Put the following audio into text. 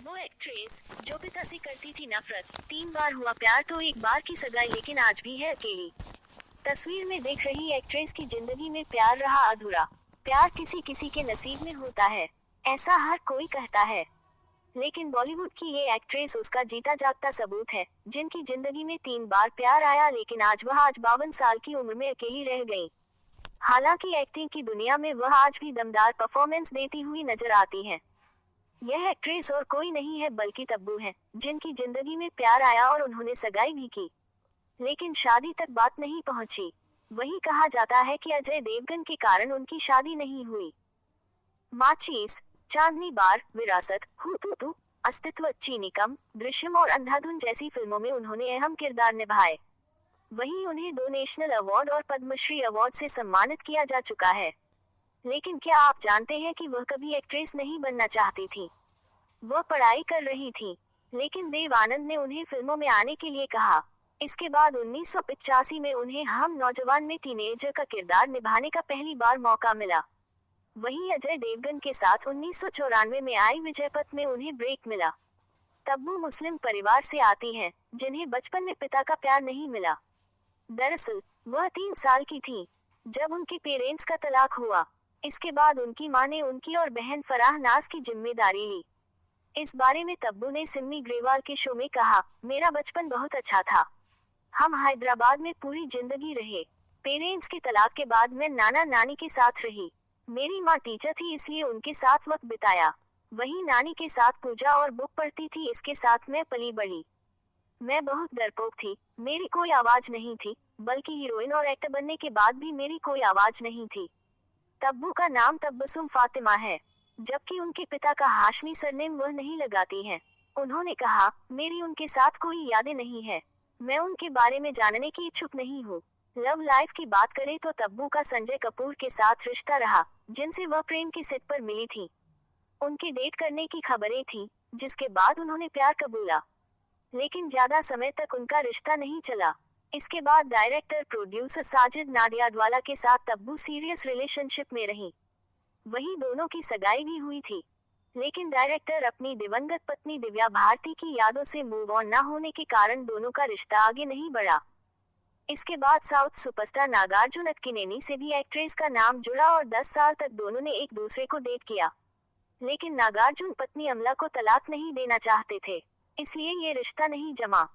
वो एक्ट्रेस जो पिता से करती थी नफरत, 3 बार हुआ प्यार तो 1 बार की सगाई, लेकिन आज भी है अकेली। तस्वीर में देख रही एक्ट्रेस की जिंदगी में प्यार रहा अधूरा। प्यार किसी किसी के नसीब में होता है, ऐसा हर कोई कहता है, लेकिन बॉलीवुड की ये एक्ट्रेस उसका जीता जागता सबूत है, जिनकी जिंदगी में 3 बार प्यार आया, लेकिन आज 52 साल की उम्र में अकेली रह गई। हालांकि एक्टिंग की दुनिया में वह आज भी दमदार परफॉर्मेंस देती हुई नजर आती है। यह एक्ट्रेस और कोई नहीं है बल्कि तब्बू है, जिनकी जिंदगी में प्यार आया और उन्होंने सगाई भी की, लेकिन शादी तक बात नहीं पहुंची। वही कहा जाता है कि अजय देवगन के कारण उनकी शादी नहीं हुई। माचीस, चांदनी बार, विरासत, हुतुतु, अस्तित्व, चीनीकम, दृश्यम और अंधाधुन जैसी फिल्मों में उन्होंने अहम किरदार निभाए। वहीं उन्हें 2 नेशनल अवार्ड और पद्मश्री अवार्ड से सम्मानित किया जा चुका है। लेकिन क्या आप जानते हैं कि वह कभी एक्ट्रेस नहीं बनना चाहती थी? वह पढ़ाई कर रही थी, लेकिन देव आनंद ने उन्हें फिल्मों में आने के लिए कहा। इसके बाद 1985 में उन्हें हम नौजवान में टीनेजर का किरदार निभाने का पहली बार मौका मिला। वहीं अजय देवगन के साथ 1994 में आई विजयपथ में उन्हें ब्रेक मिला। तब्बू मुस्लिम परिवार से आती हैं, जिन्हें बचपन में पिता का प्यार नहीं मिला। दरअसल वह 3 साल की थी जब उनके पेरेंट्स का तलाक हुआ। इसके बाद उनकी मां ने उनकी और बहन फराह नाज की जिम्मेदारी ली। इस बारे में तब्बू ने सिमी ग्रेवाल के शो में कहा, मेरा बचपन बहुत अच्छा था। हम हैदराबाद में पूरी जिंदगी रहे। पेरेंट्स के तलाक के बाद मैं नाना नानी के साथ रही। मेरी माँ टीचर थी, इसलिए उनके साथ वक्त बिताया। वहीं नानी के साथ पूजा और बुक पढ़ती थी, इसके साथ मैं पली बढ़ी। मैं बहुत डरपोक थी, मेरी कोई आवाज नहीं थी, बल्कि हीरोइन और एक्टर बनने के बाद भी मेरी कोई आवाज नहीं थी। तब्बू का नाम तब्बसुम फातिमा है, जबकि उनके पिता का हाशमी सरनेम वह नहीं लगाती हैं। उन्होंने कहा, मेरी उनके साथ कोई यादें नहीं है, मैं उनके बारे में जानने की इच्छुक नहीं हूँ। लव लाइफ की बात करें तो तब्बू का संजय कपूर के साथ रिश्ता रहा, जिनसे वह प्रेम के सेट पर मिली थी। उनके डेट करने की खबरें थी, जिसके बाद उन्होंने प्यार कबूला, लेकिन ज्यादा समय तक उनका रिश्ता नहीं चला। इसके बाद डायरेक्टर प्रोड्यूसर साजिद नाडियाडवाला के साथ तब्बू सीरियस रिलेशनशिप में रही। वहीं दोनों की सगाई भी हुई थी, लेकिन डायरेक्टर अपनी दिवंगत पत्नी दिव्या भारती की यादों से मूव ऑन न होने के कारण दोनों का रिश्ता आगे नहीं बढ़ा। इसके बाद साउथ सुपरस्टार नागार्जुन अक्किनेनी से भी एक्ट्रेस का नाम जुड़ा और 10 साल तक दोनों ने एक दूसरे को डेट किया, लेकिन नागार्जुन पत्नी अमला को तलाक नहीं देना चाहते थे, इसलिए ये रिश्ता नहीं जमा।